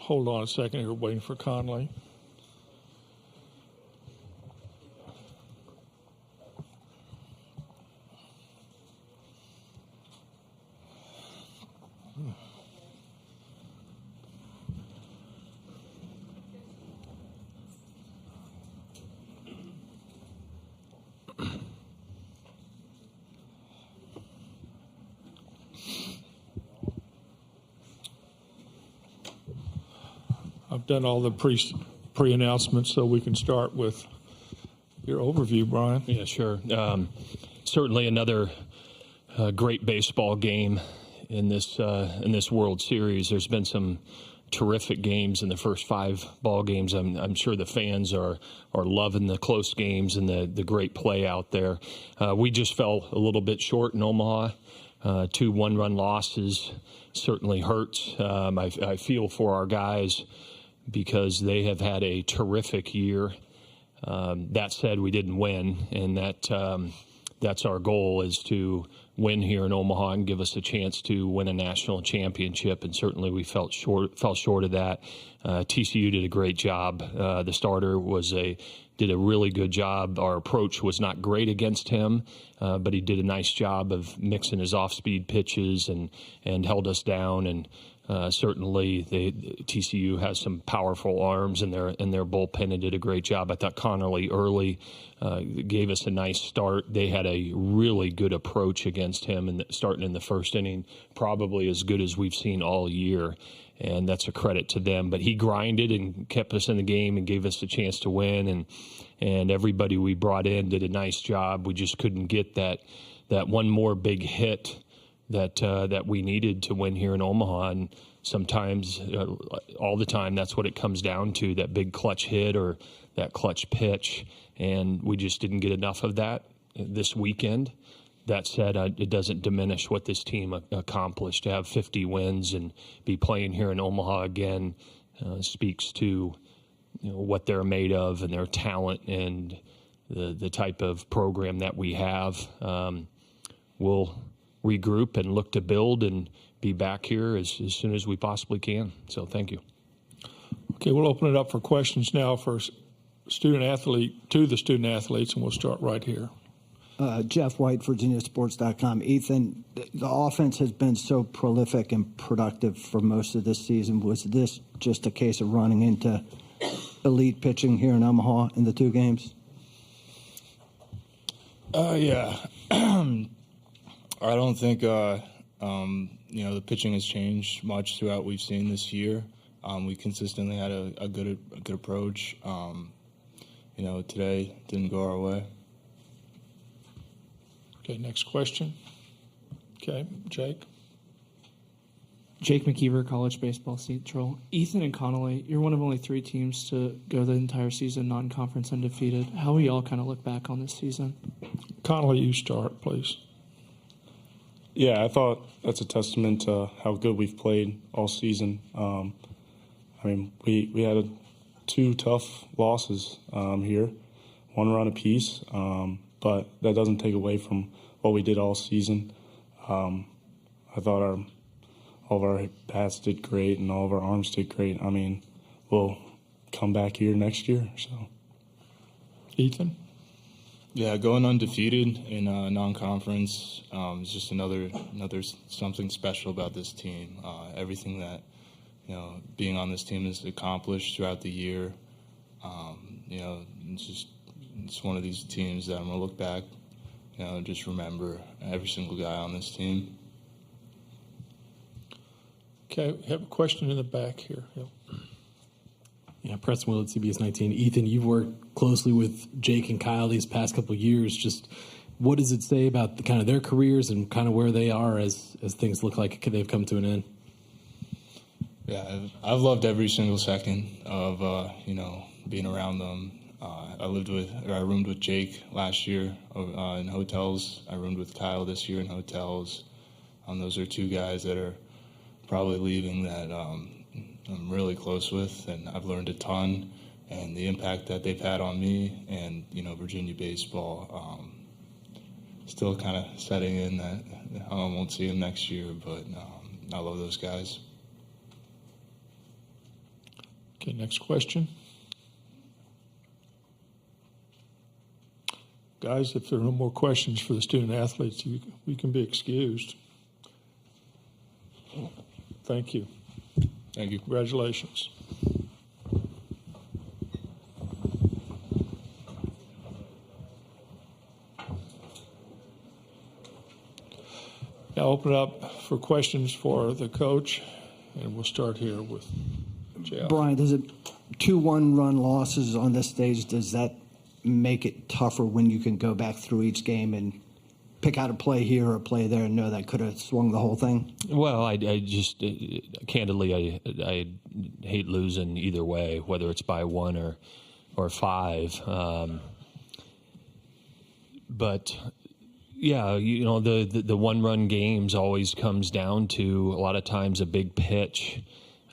hold on a second here, waiting for Conley. I've done all the pre-announcements, so we can start with your overview, Brian. Yeah, sure. Certainly another great baseball game in this World Series. There's been some terrific games in the first 5 ball games. I'm sure the fans are loving the close games and the great play out there. We just fell a little bit short in Omaha. 2 one-run losses certainly hurts. I feel for our guys because they have had a terrific year. That said, we didn't win, and that's our goal, is to win here in Omaha and give us a chance to win a national championship, and certainly we fell short of that. TCU did a great job. The starter did a really good job. Our approach was not great against him, but he did a nice job of mixing his off-speed pitches and held us down. And certainly TCU has some powerful arms in their bullpen and did a great job. I thought Connolly early gave us a nice start. They had a really good approach against him, and starting in the first inning, probably as good as we've seen all year. And that's a credit to them. But he grinded and kept us in the game and gave us a chance to win. And everybody we brought in did a nice job. We just couldn't get that one more big hit that we needed to win here in Omaha. And sometimes, all the time, that's what it comes down to, that big clutch hit or that clutch pitch. And we just didn't get enough of that this weekend. That said, it doesn't diminish what this team accomplished. To have 50 wins and be playing here in Omaha again speaks to what they're made of and their talent and the type of program that we have. We'll regroup and look to build and be back here as soon as we possibly can. So thank you. Okay, we'll open it up for questions now for the student athletes, and we'll start right here. Jeff White, VirginiaSports.com. Ethan, the offense has been so prolific and productive for most of this season. Was this just a case of running into elite pitching here in Omaha in the 2 games? Yeah. I don't think, the pitching has changed much throughout we've seen this year. We consistently had a good approach. Today didn't go our way. Okay, next question. Okay, Jake. Jake McKeever, College Baseball Central. Ethan and Connolly, you're one of only 3 teams to go the entire season non-conference undefeated. How will y'all kind of look back on this season? Connolly, you start, please. Yeah, I thought that's a testament to how good we've played all season. We had 2 tough losses here, 1 run apiece. But that doesn't take away from what we did all season. I thought all of our bats did great and all of our arms did great. We'll come back here next year. So, Ethan? Yeah, going undefeated in non-conference is just another something special about this team. Everything that being on this team has accomplished throughout the year. It's one of these teams that I'm going to look back, just remember every single guy on this team. Okay, we have a question in the back here. Yep. Yeah, Preston Will at CBS 19. Ethan, you've worked closely with Jake and Kyle these past couple of years. Just what does it say about their careers and kind of where they are as things look like they've come to an end? Yeah, I've loved every single second of, being around them. I roomed with Jake last year in hotels. I roomed with Kyle this year in hotels. Those are 2 guys that are probably leaving that I'm really close with, and I've learned a ton. And the impact that they've had on me and, Virginia baseball, still kind of setting in that I won't see them next year, but I love those guys. Okay, next question. Guys, if there are no more questions for the student athletes, we can be excused. Thank you. Thank you. Congratulations. Now open it up for questions for the coach, and we'll start here with Jeff. Brian, does it 2-1 run losses on this stage, does that make it tougher when you can go back through each game and pick out a play here or a play there and know that could have swung the whole thing? Well, I just candidly, I hate losing either way, whether it's by 1 or 5. But yeah, you know, the one-run games always comes down to a lot of times a big pitch.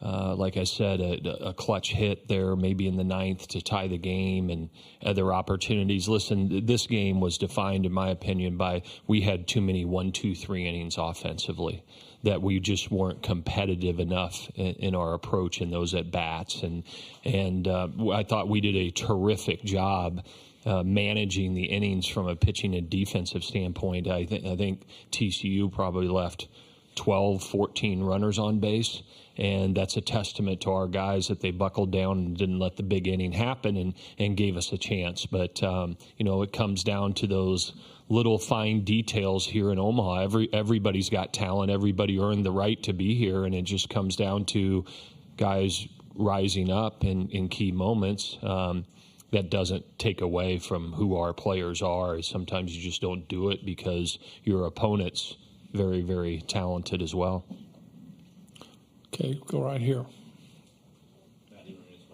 Like I said, a clutch hit there, maybe in the 9th to tie the game, and other opportunities. Listen, this game was defined, in my opinion, by we had too many 1, 2, 3 innings offensively, that we just weren't competitive enough in our approach in those at bats, and I thought we did a terrific job managing the innings from a pitching and defensive standpoint. I think TCU probably left 12, 14 runners on base. And that's a testament to our guys that they buckled down and didn't let the big inning happen and gave us a chance. But, you know, it comes down to those little fine details here in Omaha. Everybody's got talent. Everybody earned the right to be here. And it just comes down to guys rising up in key moments. That doesn't take away from who our players are. Sometimes you just don't do it because your opponent's very, very talented as well. Okay, go right here.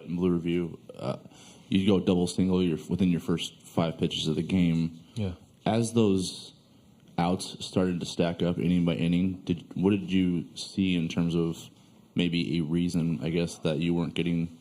Blue Review, you go double single. You're within your first 5 pitches of the game. Yeah. As those outs started to stack up inning by inning, what did you see in terms of maybe a reason, I guess, that you weren't getting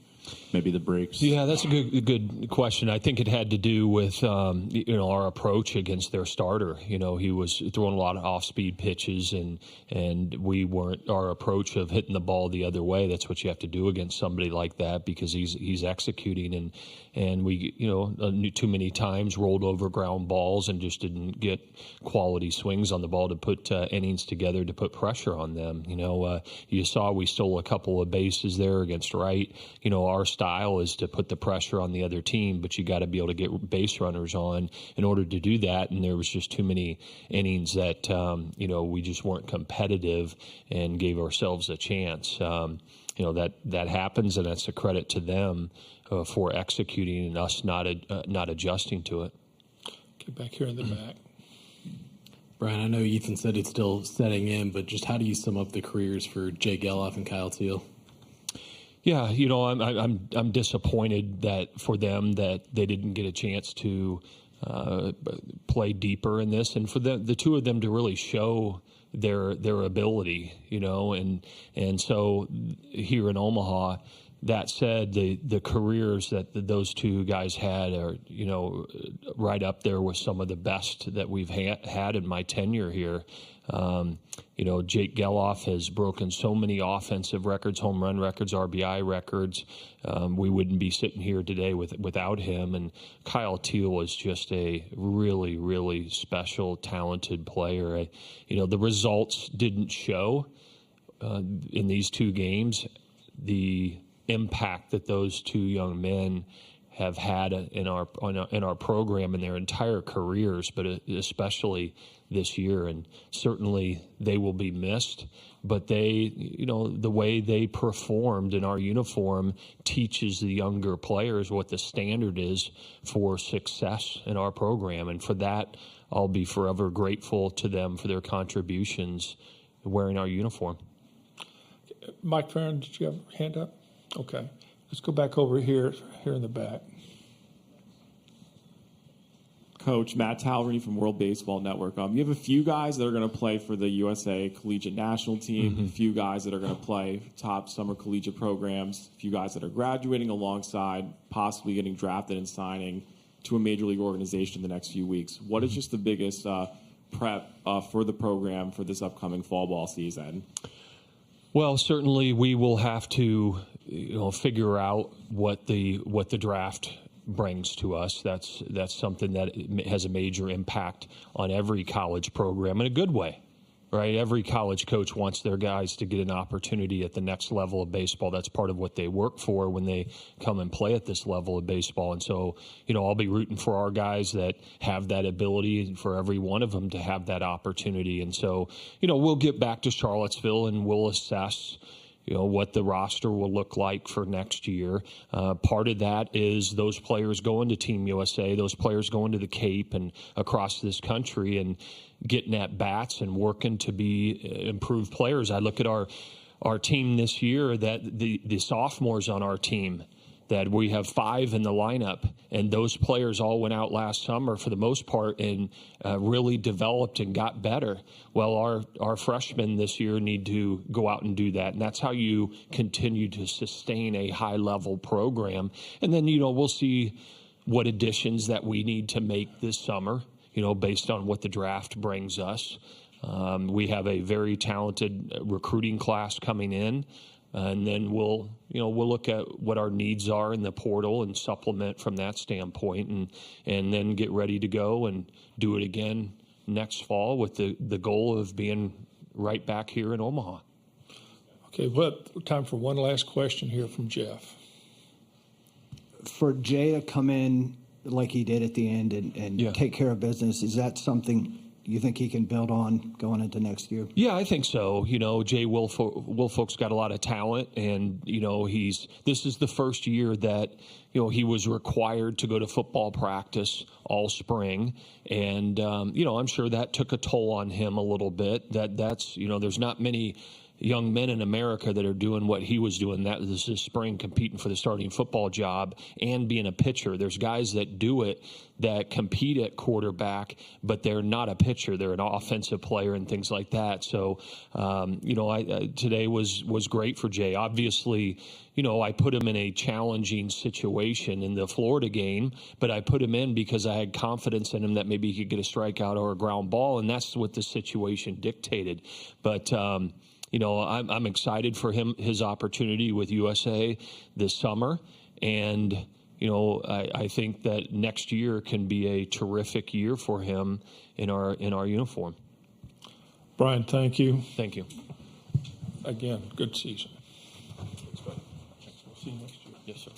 maybe the breaks? Yeah, that's a good question. I think it had to do with you know, our approach against their starter. You know, he was throwing a lot of off-speed pitches, and we weren't. Our approach of hitting the ball the other way. That's what you have to do against somebody like that, because he's executing, and we, you know, too many times rolled over ground balls and just didn't get quality swings on the ball to put innings together to put pressure on them. You know, you saw we stole a couple of bases there against Wright. You know, our style is to put the pressure on the other team, but you got to be able to get base runners on in order to do that. And there was just too many innings that, you know, we just weren't competitive and gave ourselves a chance. You know, that happens, and that's a credit to them for executing and us not adjusting to it. Get back here in the back. Brian, I know Ethan said it's still setting in, but just how do you sum up the careers for Jay Geloff and Kyle Teal? Yeah, you know, I'm disappointed that for them that they didn't get a chance to play deeper in this, and for the two of them to really show their ability, you know, and so here in Omaha. That said, the careers that those two guys had are, you know, right up there with some of the best that we've had in my tenure here. You know, Jake Geloff has broken so many offensive records, home run records, RBI records. We wouldn't be sitting here today without him. And Kyle Teal is just a really, really special, talented player. You know, the results didn't show in these 2 games. The impact that those 2 young men have had in our program in their entire careers, but especially this year, and certainly they will be missed. But they, you know, the way they performed in our uniform teaches the younger players what the standard is for success in our program, and for that, I'll be forever grateful to them for their contributions wearing our uniform. Mike Farron, did you have your hand up? Okay. Let's go back over here in the back. Coach, Matt Tallery from World Baseball Network. You have a few guys that are going to play for the USA Collegiate National Team, a few guys that are going to play top summer collegiate programs, a few guys that are graduating alongside, possibly getting drafted and signing to a major league organization in the next few weeks. What is just the biggest prep for the program for this upcoming fall ball season? Well, certainly we will have to figure out what the draft brings to us. That's something that has a major impact on every college program in a good way. Right, every college coach wants their guys to get an opportunity at the next level of baseball. That's part of what they work for when they come and play at this level of baseball. And so, I'll be rooting for our guys that have that ability, for every one of them to have that opportunity. And so, we'll get back to Charlottesville and we'll assess what the roster will look like for next year. Part of that is those players going to Team USA, those players going to the Cape and across this country and getting at bats and working to be improved players. I look at our team this year, that the sophomores on our team, that we have 5 in the lineup, and those players all went out last summer for the most part and really developed and got better. Well, our freshmen this year need to go out and do that, and that's how you continue to sustain a high-level program. And then, we'll see what additions that we need to make this summer, based on what the draft brings us. We have a very talented recruiting class coming in. And then we'll look at what our needs are in the portal and supplement from that standpoint, and then get ready to go and do it again next fall with the goal of being right back here in Omaha. Okay, time for one last question here from Jeff. For Jay to come in like he did at the end and take care of business, is that something you think he can build on going into next year? Yeah, I think so. Jay Woolfolk's got a lot of talent, and this is the first year that he was required to go to football practice all spring, and I'm sure that took a toll on him a little bit. That's there's not many young men in America that are doing what he was doing. That was this spring, competing for the starting football job and being a pitcher. There's guys that do it that compete at quarterback, but they're not a pitcher. They're an offensive player and things like that. So, today was great for Jay. Obviously, I put him in a challenging situation in the Florida game, but I put him in because I had confidence in him that maybe he could get a strikeout or a ground ball, and that's what the situation dictated. But, I'm excited for his opportunity with USA this summer, and I think that next year can be a terrific year for him in our uniform. Brian, thank you. Thank you. Again, good season. We'll see you next year. Yes, sir.